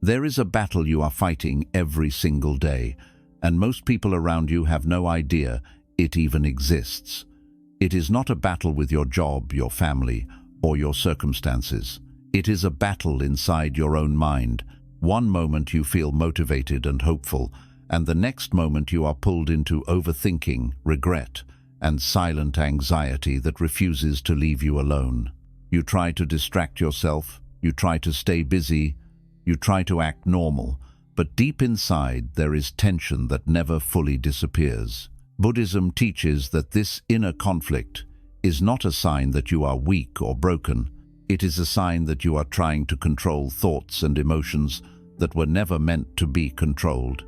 There is a battle you are fighting every single day, and most people around you have no idea it even exists. It is not a battle with your job, your family, or your circumstances. It is a battle inside your own mind. One moment you feel motivated and hopeful, and the next moment you are pulled into overthinking, regret, and silent anxiety that refuses to leave you alone. You try to distract yourself, you try to stay busy, you try to act normal, but deep inside there is tension that never fully disappears. Buddhism teaches that this inner conflict is not a sign that you are weak or broken. It is a sign that you are trying to control thoughts and emotions that were never meant to be controlled.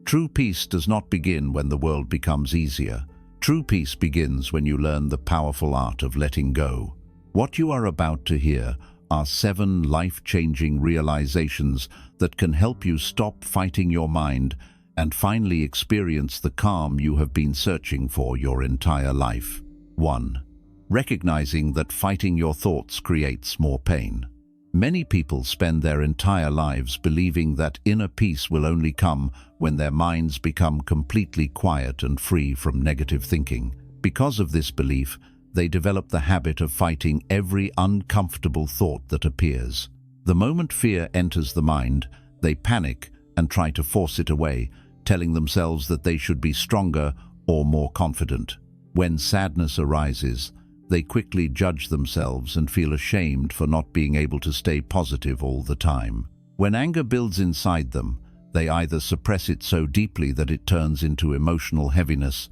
True peace does not begin when the world becomes easier. True peace begins when you learn the powerful art of letting go. What you are about to hear are 7 life-changing realizations that can help you stop fighting your mind and finally experience the calm you have been searching for your entire life. 1. Recognizing that fighting your thoughts creates more pain. Many people spend their entire lives believing that inner peace will only come when their minds become completely quiet and free from negative thinking. Because of this belief, they develop the habit of fighting every uncomfortable thought that appears. The moment fear enters the mind, they panic and try to force it away, telling themselves that they should be stronger or more confident. When sadness arises, they quickly judge themselves and feel ashamed for not being able to stay positive all the time. When anger builds inside them, they either suppress it so deeply that it turns into emotional heaviness,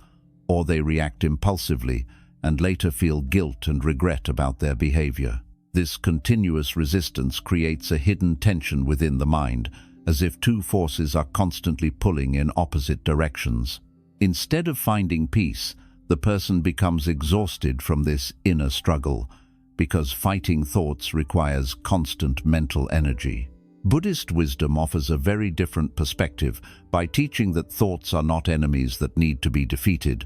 or they react impulsively and later feel guilt and regret about their behavior. This continuous resistance creates a hidden tension within the mind, as if two forces are constantly pulling in opposite directions. Instead of finding peace, the person becomes exhausted from this inner struggle, because fighting thoughts requires constant mental energy. Buddhist wisdom offers a very different perspective by teaching that thoughts are not enemies that need to be defeated,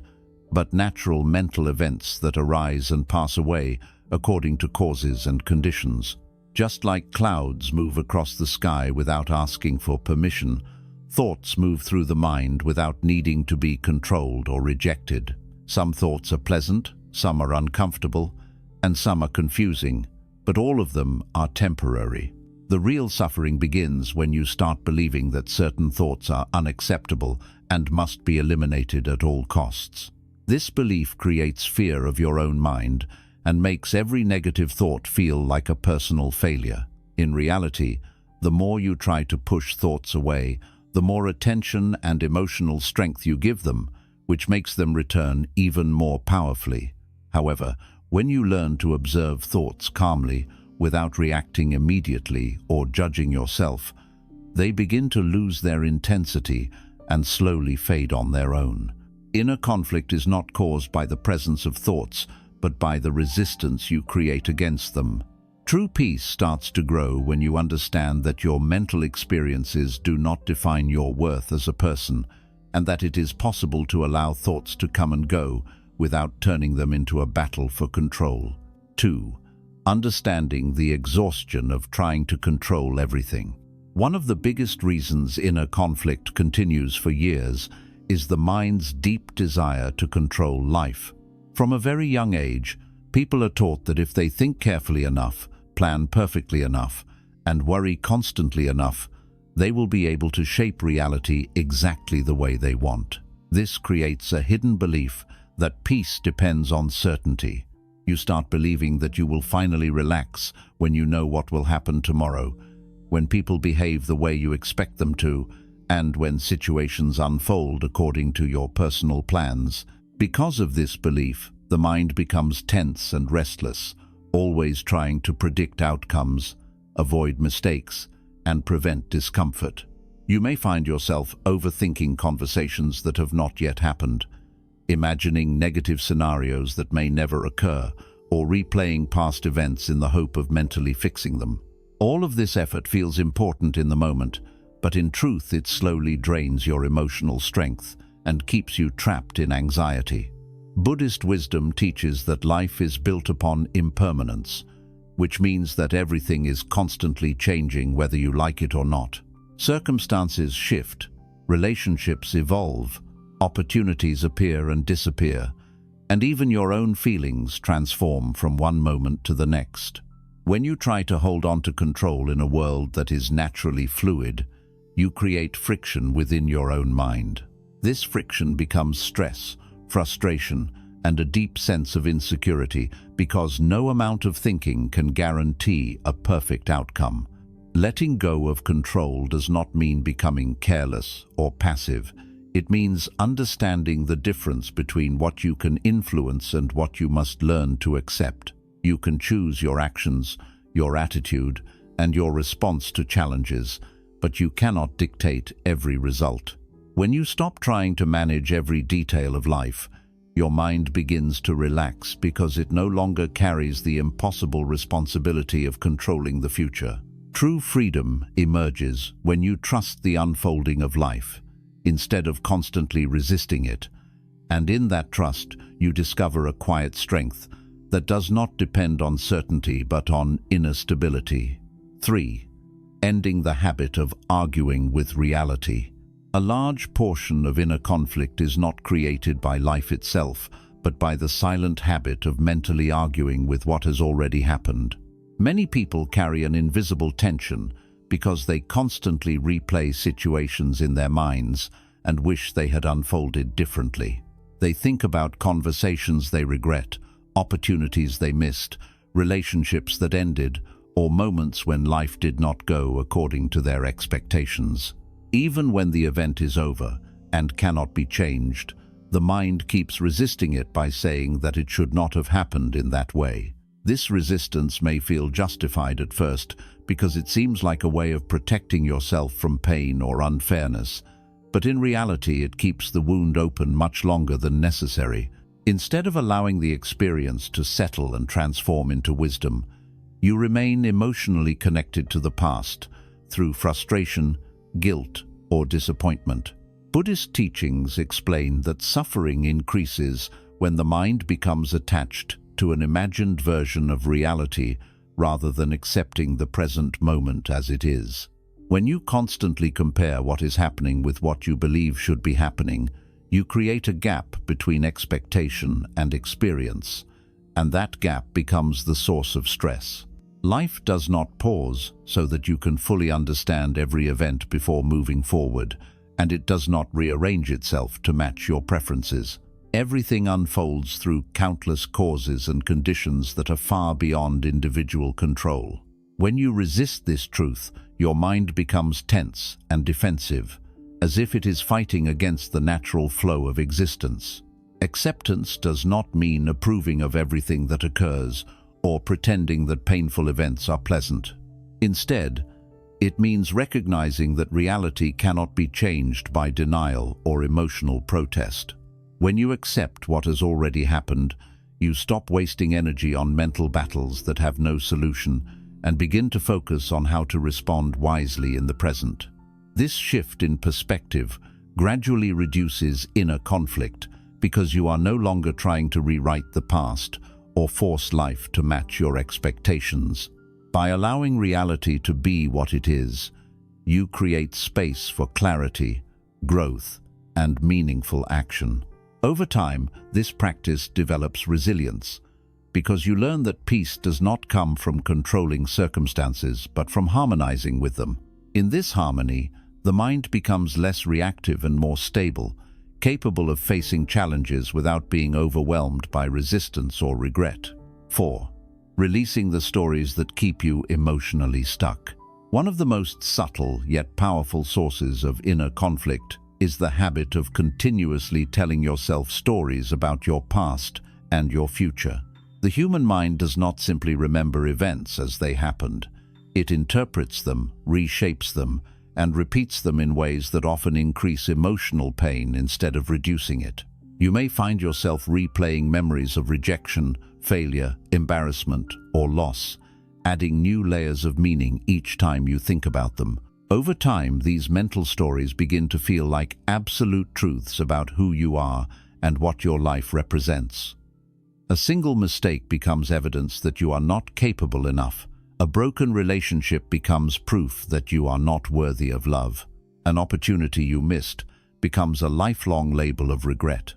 but natural mental events that arise and pass away according to causes and conditions. Just like clouds move across the sky without asking for permission, thoughts move through the mind without needing to be controlled or rejected. Some thoughts are pleasant, some are uncomfortable, and some are confusing, but all of them are temporary. The real suffering begins when you start believing that certain thoughts are unacceptable and must be eliminated at all costs. This belief creates fear of your own mind and makes every negative thought feel like a personal failure. In reality, the more you try to push thoughts away, the more attention and emotional strength you give them, which makes them return even more powerfully. However, when you learn to observe thoughts calmly, without reacting immediately or judging yourself, they begin to lose their intensity and slowly fade on their own. Inner conflict is not caused by the presence of thoughts, but by the resistance you create against them. True peace starts to grow when you understand that your mental experiences do not define your worth as a person, and that it is possible to allow thoughts to come and go without turning them into a battle for control. 2. Understanding the exhaustion of trying to control everything. One of the biggest reasons inner conflict continues for years is the mind's deep desire to control life. From a very young age, people are taught that if they think carefully enough, plan perfectly enough, and worry constantly enough, they will be able to shape reality exactly the way they want. This creates a hidden belief that peace depends on certainty. You start believing that you will finally relax when you know what will happen tomorrow, when people behave the way you expect them to, and when situations unfold according to your personal plans. Because of this belief, the mind becomes tense and restless, always trying to predict outcomes, avoid mistakes, and prevent discomfort. You may find yourself overthinking conversations that have not yet happened, imagining negative scenarios that may never occur, or replaying past events in the hope of mentally fixing them. All of this effort feels important in the moment, but in truth it slowly drains your emotional strength and keeps you trapped in anxiety. Buddhist wisdom teaches that life is built upon impermanence, which means that everything is constantly changing whether you like it or not. Circumstances shift, relationships evolve, opportunities appear and disappear, and even your own feelings transform from one moment to the next. When you try to hold on to control in a world that is naturally fluid, you create friction within your own mind. This friction becomes stress, frustration, and a deep sense of insecurity because no amount of thinking can guarantee a perfect outcome. Letting go of control does not mean becoming careless or passive. It means understanding the difference between what you can influence and what you must learn to accept. You can choose your actions, your attitude, and your response to challenges, but you cannot dictate every result. When you stop trying to manage every detail of life, your mind begins to relax because it no longer carries the impossible responsibility of controlling the future. True freedom emerges when you trust the unfolding of life, instead of constantly resisting it. And in that trust, you discover a quiet strength that does not depend on certainty but on inner stability. 3. Ending the habit of arguing with reality. A large portion of inner conflict is not created by life itself, but by the silent habit of mentally arguing with what has already happened. Many people carry an invisible tension because they constantly replay situations in their minds and wish they had unfolded differently. They think about conversations they regret, opportunities they missed, relationships that ended, or moments when life did not go according to their expectations. Even when the event is over and cannot be changed, the mind keeps resisting it by saying that it should not have happened in that way. This resistance may feel justified at first because it seems like a way of protecting yourself from pain or unfairness, but in reality it keeps the wound open much longer than necessary. Instead of allowing the experience to settle and transform into wisdom, you remain emotionally connected to the past through frustration, guilt, or disappointment. Buddhist teachings explain that suffering increases when the mind becomes attached to an imagined version of reality rather than accepting the present moment as it is. When you constantly compare what is happening with what you believe should be happening, you create a gap between expectation and experience, and that gap becomes the source of stress. Life does not pause so that you can fully understand every event before moving forward, and it does not rearrange itself to match your preferences. Everything unfolds through countless causes and conditions that are far beyond individual control. When you resist this truth, your mind becomes tense and defensive, as if it is fighting against the natural flow of existence. Acceptance does not mean approving of everything that occurs or pretending that painful events are pleasant. Instead, it means recognizing that reality cannot be changed by denial or emotional protest. When you accept what has already happened, you stop wasting energy on mental battles that have no solution and begin to focus on how to respond wisely in the present. This shift in perspective gradually reduces inner conflict because you are no longer trying to rewrite the past or force life to match your expectations. By allowing reality to be what it is, you create space for clarity, growth, and meaningful action. Over time, this practice develops resilience, because you learn that peace does not come from controlling circumstances, but from harmonizing with them. In this harmony, the mind becomes less reactive and more stable, capable of facing challenges without being overwhelmed by resistance or regret. 4. Releasing the stories that keep you emotionally stuck. One of the most subtle yet powerful sources of inner conflict is the habit of continuously telling yourself stories about your past and your future. The human mind does not simply remember events as they happened. It interprets them, reshapes them, and repeats them in ways that often increase emotional pain instead of reducing it. You may find yourself replaying memories of rejection, failure, embarrassment, or loss, adding new layers of meaning each time you think about them. Over time, these mental stories begin to feel like absolute truths about who you are and what your life represents. A single mistake becomes evidence that you are not capable enough. A broken relationship becomes proof that you are not worthy of love. An opportunity you missed becomes a lifelong label of regret.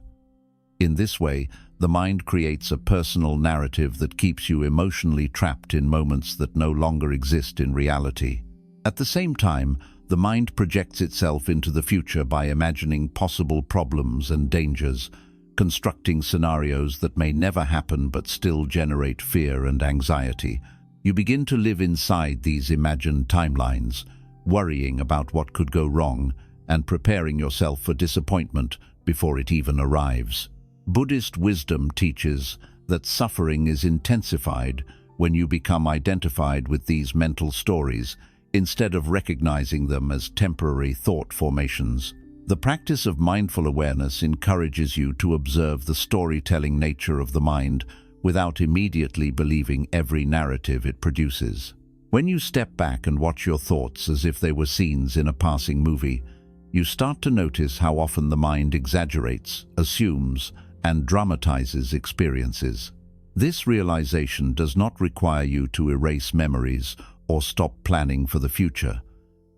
In this way, the mind creates a personal narrative that keeps you emotionally trapped in moments that no longer exist in reality. At the same time, the mind projects itself into the future by imagining possible problems and dangers, constructing scenarios that may never happen but still generate fear and anxiety. You begin to live inside these imagined timelines, worrying about what could go wrong and preparing yourself for disappointment before it even arrives. Buddhist wisdom teaches that suffering is intensified when you become identified with these mental stories instead of recognizing them as temporary thought formations. The practice of mindful awareness encourages you to observe the storytelling nature of the mind without immediately believing every narrative it produces. When you step back and watch your thoughts as if they were scenes in a passing movie, you start to notice how often the mind exaggerates, assumes, and dramatizes experiences. This realization does not require you to erase memories or stop planning for the future.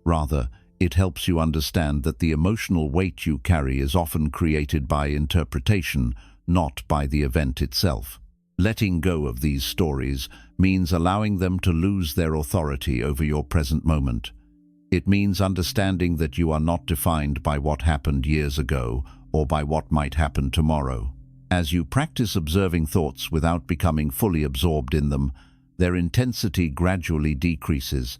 Rather, it helps you understand that the emotional weight you carry is often created by interpretation, not by the event itself. Letting go of these stories means allowing them to lose their authority over your present moment. It means understanding that you are not defined by what happened years ago or by what might happen tomorrow. As you practice observing thoughts without becoming fully absorbed in them, their intensity gradually decreases,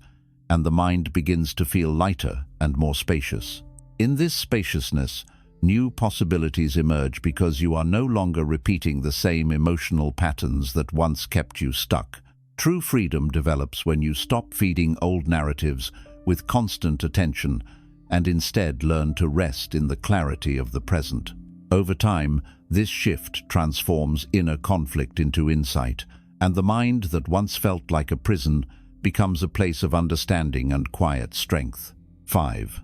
and the mind begins to feel lighter and more spacious. In this spaciousness, new possibilities emerge because you are no longer repeating the same emotional patterns that once kept you stuck. True freedom develops when you stop feeding old narratives with constant attention and instead learn to rest in the clarity of the present. Over time, this shift transforms inner conflict into insight, and the mind that once felt like a prison becomes a place of understanding and quiet strength. 5.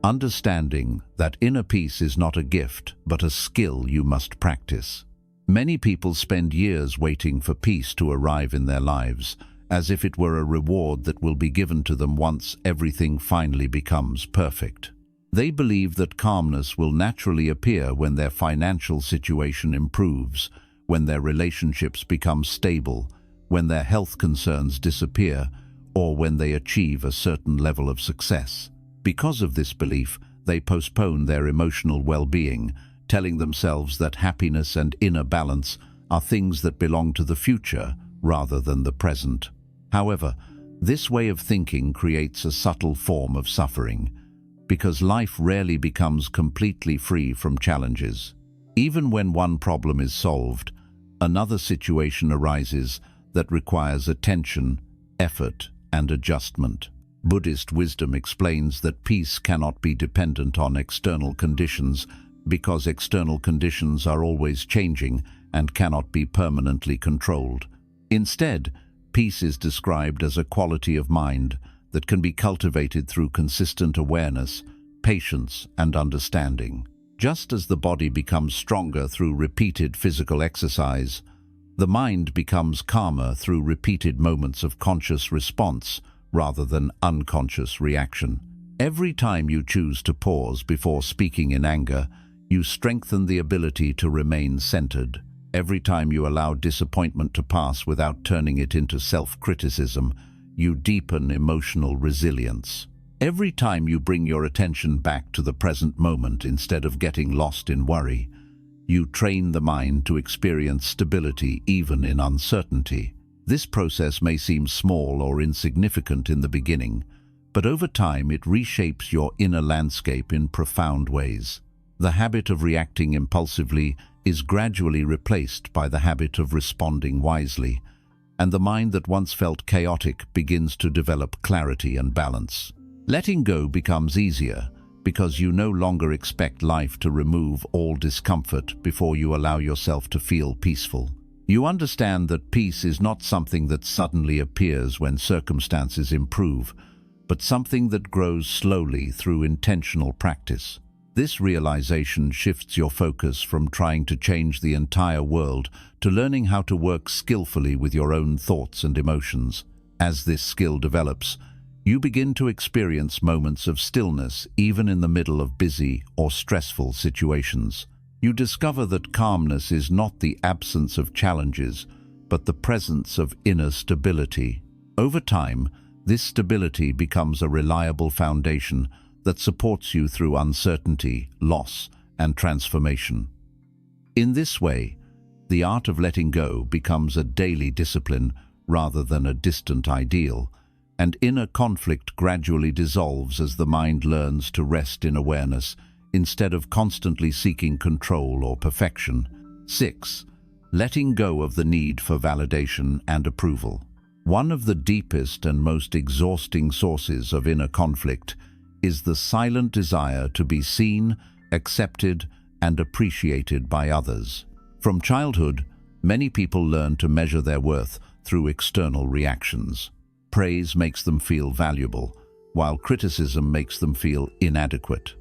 Understanding that inner peace is not a gift, but a skill you must practice. Many people spend years waiting for peace to arrive in their lives, as if it were a reward that will be given to them once everything finally becomes perfect. They believe that calmness will naturally appear when their financial situation improves, when their relationships become stable, when their health concerns disappear, or when they achieve a certain level of success. Because of this belief, they postpone their emotional well-being, telling themselves that happiness and inner balance are things that belong to the future rather than the present. However, this way of thinking creates a subtle form of suffering, because life rarely becomes completely free from challenges. Even when one problem is solved, another situation arises that requires attention, effort, and adjustment. Buddhist wisdom explains that peace cannot be dependent on external conditions because external conditions are always changing and cannot be permanently controlled. Instead, peace is described as a quality of mind that can be cultivated through consistent awareness, patience, and understanding. Just as the body becomes stronger through repeated physical exercise, the mind becomes calmer through repeated moments of conscious response rather than unconscious reaction. Every time you choose to pause before speaking in anger, you strengthen the ability to remain centered. Every time you allow disappointment to pass without turning it into self-criticism, you deepen emotional resilience. Every time you bring your attention back to the present moment instead of getting lost in worry, you train the mind to experience stability even in uncertainty. This process may seem small or insignificant in the beginning, but over time it reshapes your inner landscape in profound ways. The habit of reacting impulsively is gradually replaced by the habit of responding wisely, and the mind that once felt chaotic begins to develop clarity and balance. Letting go becomes easier because you no longer expect life to remove all discomfort before you allow yourself to feel peaceful. You understand that peace is not something that suddenly appears when circumstances improve, but something that grows slowly through intentional practice. This realization shifts your focus from trying to change the entire world to learning how to work skillfully with your own thoughts and emotions. As this skill develops, you begin to experience moments of stillness even in the middle of busy or stressful situations. You discover that calmness is not the absence of challenges, but the presence of inner stability. Over time, this stability becomes a reliable foundation that supports you through uncertainty, loss, and transformation. In this way, the art of letting go becomes a daily discipline rather than a distant ideal, and inner conflict gradually dissolves as the mind learns to rest in awareness instead of constantly seeking control or perfection. 6. Letting go of the need for validation and approval. One of the deepest and most exhausting sources of inner conflict is the silent desire to be seen, accepted, and appreciated by others. From childhood, many people learn to measure their worth through external reactions. Praise makes them feel valuable, while criticism makes them feel inadequate.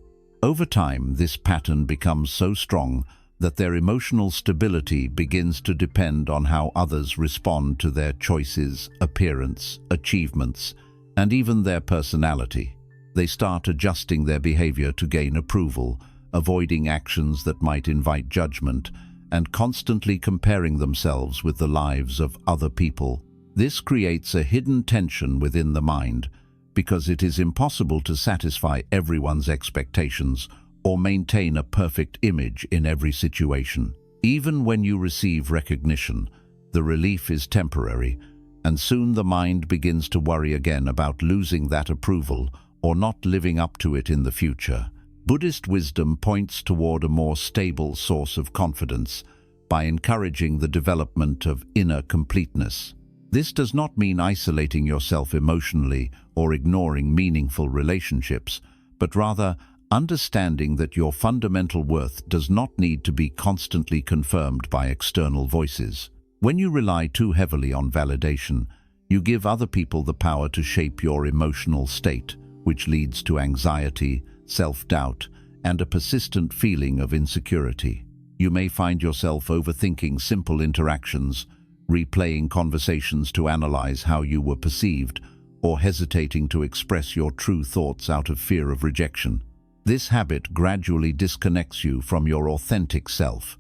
Over time, this pattern becomes so strong that their emotional stability begins to depend on how others respond to their choices, appearance, achievements, and even their personality. They start adjusting their behavior to gain approval, avoiding actions that might invite judgment, and constantly comparing themselves with the lives of other people. This creates a hidden tension within the mind, because it is impossible to satisfy everyone's expectations or maintain a perfect image in every situation. Even when you receive recognition, the relief is temporary, and soon the mind begins to worry again about losing that approval or not living up to it in the future. Buddhist wisdom points toward a more stable source of confidence by encouraging the development of inner completeness. This does not mean isolating yourself emotionally or ignoring meaningful relationships, but rather understanding that your fundamental worth does not need to be constantly confirmed by external voices. When you rely too heavily on validation, you give other people the power to shape your emotional state, which leads to anxiety, self-doubt, and a persistent feeling of insecurity. You may find yourself overthinking simple interactions, replaying conversations to analyze how you were perceived, or hesitating to express your true thoughts out of fear of rejection. This habit gradually disconnects you from your authentic self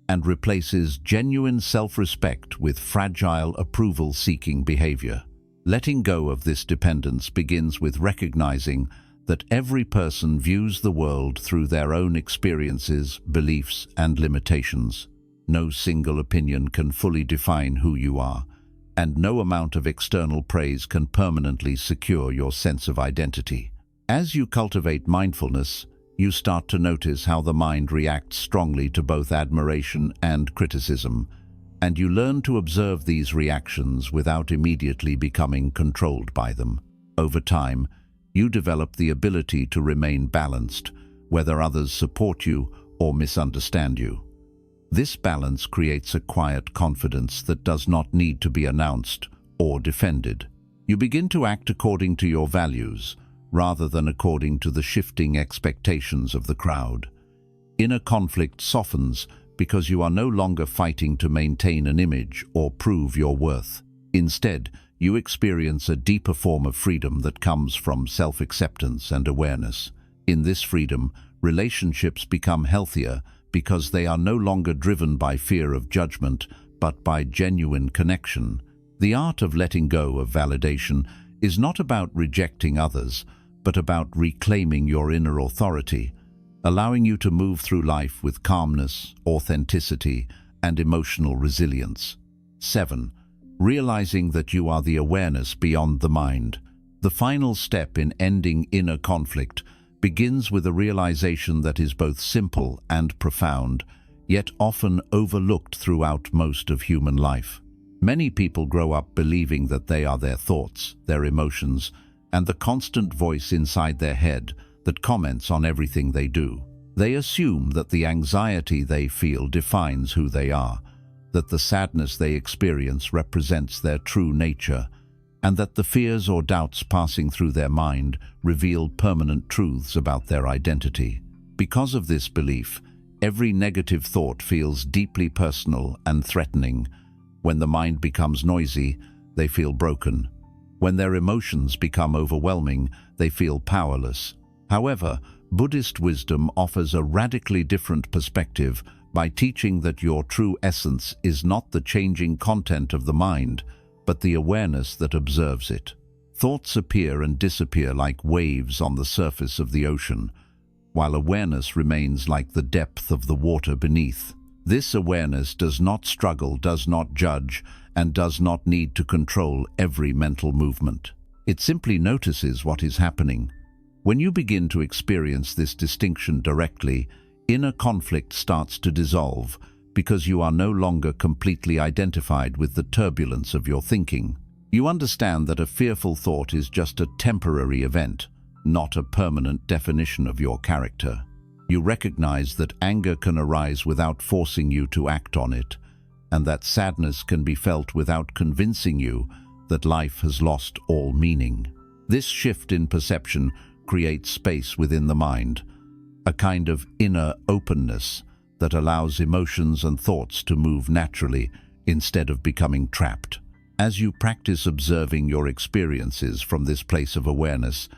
and replaces genuine self-respect with fragile approval-seeking behavior. Letting go of this dependence begins with recognizing that every person views the world through their own experiences, beliefs, and limitations. No single opinion can fully define who you are, and no amount of external praise can permanently secure your sense of identity. As you cultivate mindfulness, you start to notice how the mind reacts strongly to both admiration and criticism, and you learn to observe these reactions without immediately becoming controlled by them. Over time, you develop the ability to remain balanced, whether others support you or misunderstand you. This balance creates a quiet confidence that does not need to be announced or defended. You begin to act according to your values, rather than according to the shifting expectations of the crowd. Inner conflict softens because you are no longer fighting to maintain an image or prove your worth. Instead, you experience a deeper form of freedom that comes from self-acceptance and awareness. In this freedom, relationships become healthier because they are no longer driven by fear of judgment, but by genuine connection. The art of letting go of validation is not about rejecting others, but about reclaiming your inner authority, allowing you to move through life with calmness, authenticity, and emotional resilience. 7. Realizing that you are the awareness beyond the mind. The final step in ending inner conflict begins with a realization that is both simple and profound, yet often overlooked throughout most of human life. Many people grow up believing that they are their thoughts, their emotions, and the constant voice inside their head that comments on everything they do. They assume that the anxiety they feel defines who they are, that the sadness they experience represents their true nature, and that the fears or doubts passing through their mind reveal permanent truths about their identity. Because of this belief, every negative thought feels deeply personal and threatening. When the mind becomes noisy, they feel broken. When their emotions become overwhelming, they feel powerless. However, Buddhist wisdom offers a radically different perspective by teaching that your true essence is not the changing content of the mind, but the awareness that observes it. Thoughts appear and disappear like waves on the surface of the ocean, while awareness remains like the depth of the water beneath. This awareness does not struggle, does not judge, and does not need to control every mental movement. It simply notices what is happening. When you begin to experience this distinction directly, inner conflict starts to dissolve because you are no longer completely identified with the turbulence of your thinking. You understand that a fearful thought is just a temporary event, not a permanent definition of your character. You recognize that anger can arise without forcing you to act on it, and that sadness can be felt without convincing you that life has lost all meaning. This shift in perception creates space within the mind, a kind of inner openness that allows emotions and thoughts to move naturally instead of becoming trapped. As you practice observing your experiences from this place of awareness,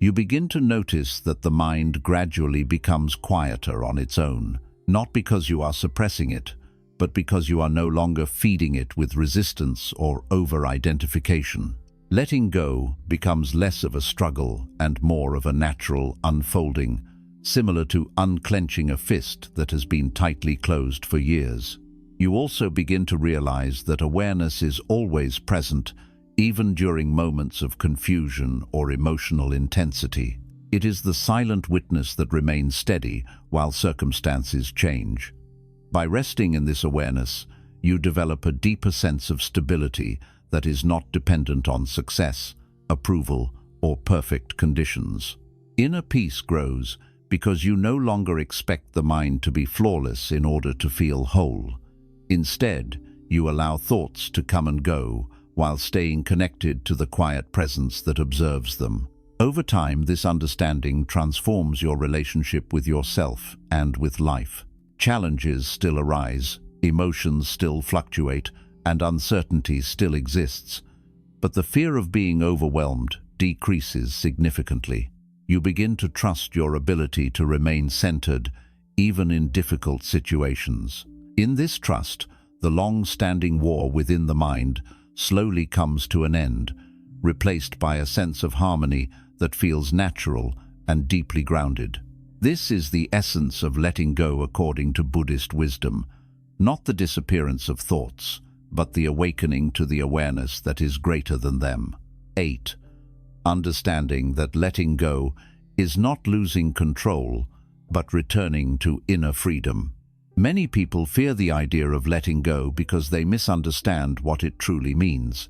you begin to notice that the mind gradually becomes quieter on its own, not because you are suppressing it, but because you are no longer feeding it with resistance or over-identification. Letting go becomes less of a struggle and more of a natural unfolding, similar to unclenching a fist that has been tightly closed for years. You also begin to realize that awareness is always present, even during moments of confusion or emotional intensity. It is the silent witness that remains steady while circumstances change. By resting in this awareness, you develop a deeper sense of stability that is not dependent on success, approval, or perfect conditions. Inner peace grows because you no longer expect the mind to be flawless in order to feel whole. Instead, you allow thoughts to come and go while staying connected to the quiet presence that observes them. Over time, this understanding transforms your relationship with yourself and with life. Challenges still arise, emotions still fluctuate, and uncertainty still exists, but the fear of being overwhelmed decreases significantly. You begin to trust your ability to remain centered, even in difficult situations. In this trust, the long-standing war within the mind slowly comes to an end, replaced by a sense of harmony that feels natural and deeply grounded. This is the essence of letting go according to Buddhist wisdom, not the disappearance of thoughts, but the awakening to the awareness that is greater than them. 8. Understanding that letting go is not losing control, but returning to inner freedom. Many people fear the idea of letting go because they misunderstand what it truly means.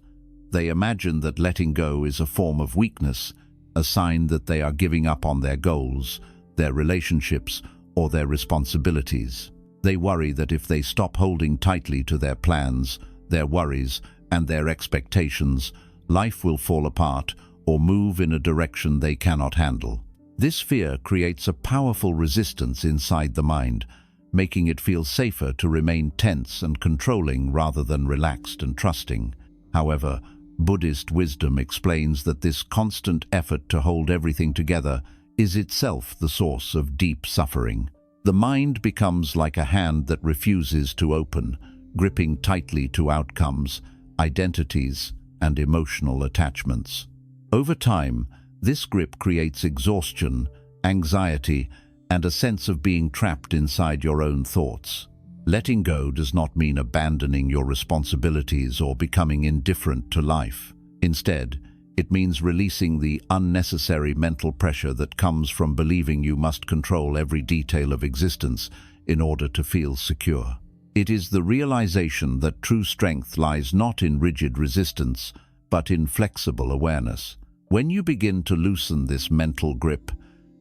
They imagine that letting go is a form of weakness, a sign that they are giving up on their goals, their relationships, or their responsibilities. They worry that if they stop holding tightly to their plans, their worries, and their expectations, life will fall apart or move in a direction they cannot handle. This fear creates a powerful resistance inside the mind, making it feel safer to remain tense and controlling rather than relaxed and trusting. However, Buddhist wisdom explains that this constant effort to hold everything together is itself the source of deep suffering. The mind becomes like a hand that refuses to open, gripping tightly to outcomes, identities, and emotional attachments. Over time, this grip creates exhaustion, anxiety, and a sense of being trapped inside your own thoughts. Letting go does not mean abandoning your responsibilities or becoming indifferent to life. Instead, it means releasing the unnecessary mental pressure that comes from believing you must control every detail of existence in order to feel secure. It is the realization that true strength lies not in rigid resistance, but in flexible awareness. When you begin to loosen this mental grip,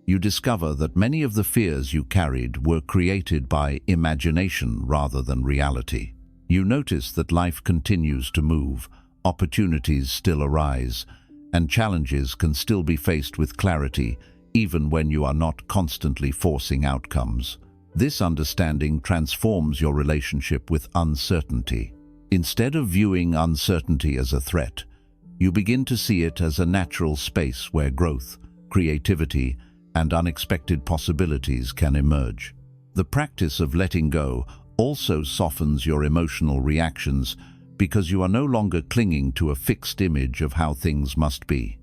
you discover that many of the fears you carried were created by imagination rather than reality. You notice that life continues to move, opportunities still arise, and challenges can still be faced with clarity, even when you are not constantly forcing outcomes. This understanding transforms your relationship with uncertainty. Instead of viewing uncertainty as a threat, you begin to see it as a natural space where growth, creativity, and unexpected possibilities can emerge. The practice of letting go also softens your emotional reactions because you are no longer clinging to a fixed image of how things must be.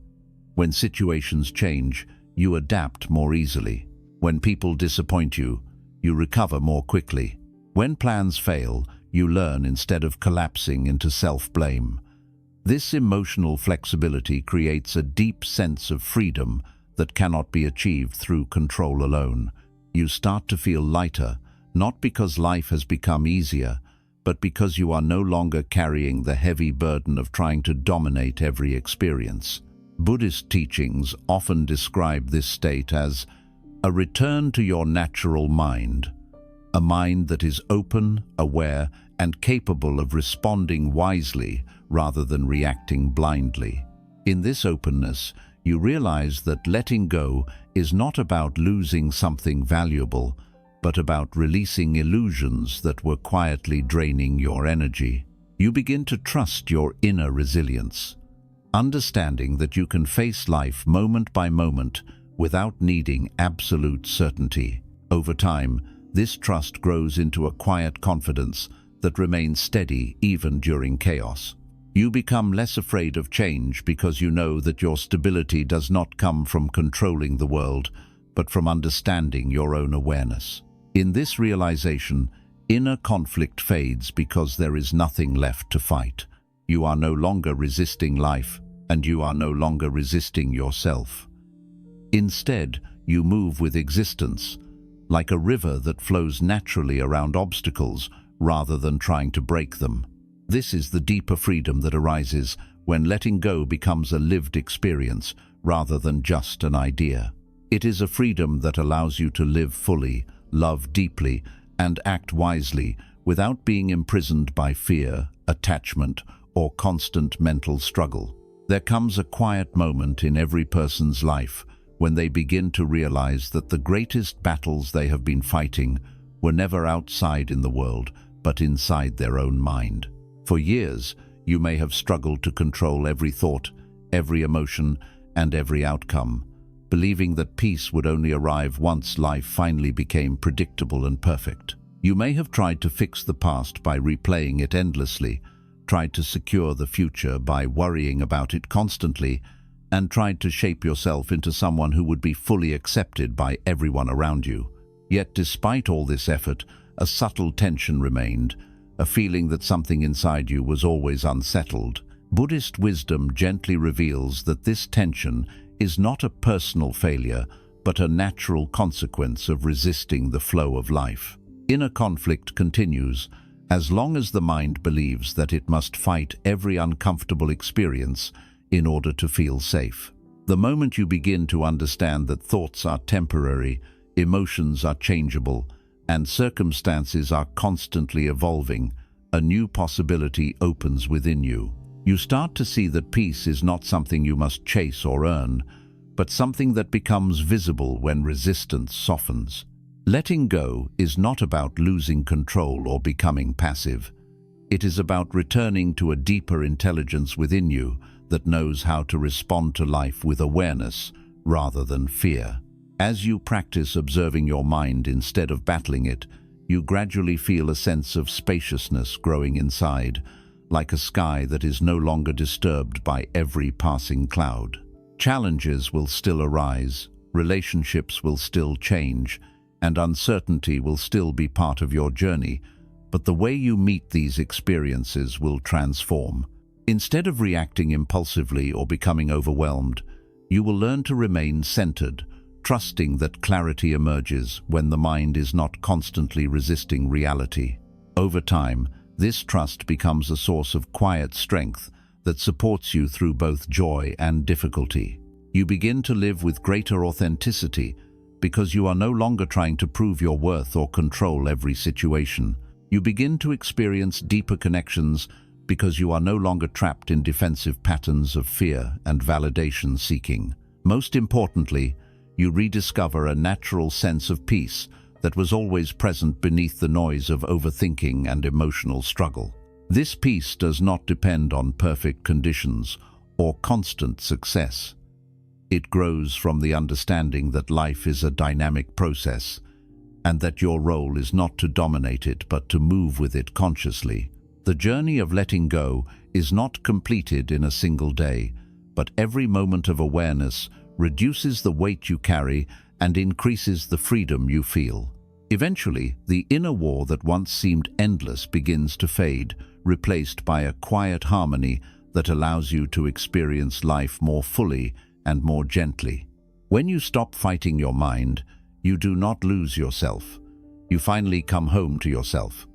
When situations change, you adapt more easily. When people disappoint you, you recover more quickly. When plans fail, you learn instead of collapsing into self-blame. This emotional flexibility creates a deep sense of freedom that cannot be achieved through control alone. You start to feel lighter, not because life has become easier, but because you are no longer carrying the heavy burden of trying to dominate every experience. Buddhist teachings often describe this state as a return to your natural mind, a mind that is open, aware, and capable of responding wisely rather than reacting blindly. In this openness, you realize that letting go is not about losing something valuable, but about releasing illusions that were quietly draining your energy. You begin to trust your inner resilience, understanding that you can face life moment by moment without needing absolute certainty. Over time, this trust grows into a quiet confidence that remains steady even during chaos. You become less afraid of change because you know that your stability does not come from controlling the world, but from understanding your own awareness. In this realization, inner conflict fades because there is nothing left to fight. You are no longer resisting life, and you are no longer resisting yourself. Instead, you move with existence, like a river that flows naturally around obstacles rather than trying to break them. This is the deeper freedom that arises when letting go becomes a lived experience rather than just an idea. It is a freedom that allows you to live fully, love deeply, and act wisely without being imprisoned by fear, attachment, or constant mental struggle. There comes a quiet moment in every person's life when they begin to realize that the greatest battles they have been fighting were never outside in the world, but inside their own mind. For years, you may have struggled to control every thought, every emotion, and every outcome, believing that peace would only arrive once life finally became predictable and perfect. You may have tried to fix the past by replaying it endlessly, tried to secure the future by worrying about it constantly, and tried to shape yourself into someone who would be fully accepted by everyone around you. Yet despite all this effort, a subtle tension remained, a feeling that something inside you was always unsettled. Buddhist wisdom gently reveals that this tension is not a personal failure, but a natural consequence of resisting the flow of life. Inner conflict continues as long as the mind believes that it must fight every uncomfortable experience in order to feel safe. The moment you begin to understand that thoughts are temporary, emotions are changeable, and circumstances are constantly evolving, a new possibility opens within you. You start to see that peace is not something you must chase or earn, but something that becomes visible when resistance softens. Letting go is not about losing control or becoming passive. It is about returning to a deeper intelligence within you that knows how to respond to life with awareness rather than fear. As you practice observing your mind instead of battling it, you gradually feel a sense of spaciousness growing inside, like a sky that is no longer disturbed by every passing cloud. Challenges will still arise, relationships will still change, and uncertainty will still be part of your journey, but the way you meet these experiences will transform. Instead of reacting impulsively or becoming overwhelmed, you will learn to remain centered, trusting that clarity emerges when the mind is not constantly resisting reality. Over time, this trust becomes a source of quiet strength that supports you through both joy and difficulty. You begin to live with greater authenticity because you are no longer trying to prove your worth or control every situation. You begin to experience deeper connections because you are no longer trapped in defensive patterns of fear and validation seeking. Most importantly, you rediscover a natural sense of peace that was always present beneath the noise of overthinking and emotional struggle. This peace does not depend on perfect conditions or constant success. It grows from the understanding that life is a dynamic process, and that your role is not to dominate it but to move with it consciously. The journey of letting go is not completed in a single day, but every moment of awareness reduces the weight you carry and increases the freedom you feel. Eventually, the inner war that once seemed endless begins to fade, replaced by a quiet harmony that allows you to experience life more fully and more gently. When you stop fighting your mind, you do not lose yourself. You finally come home to yourself.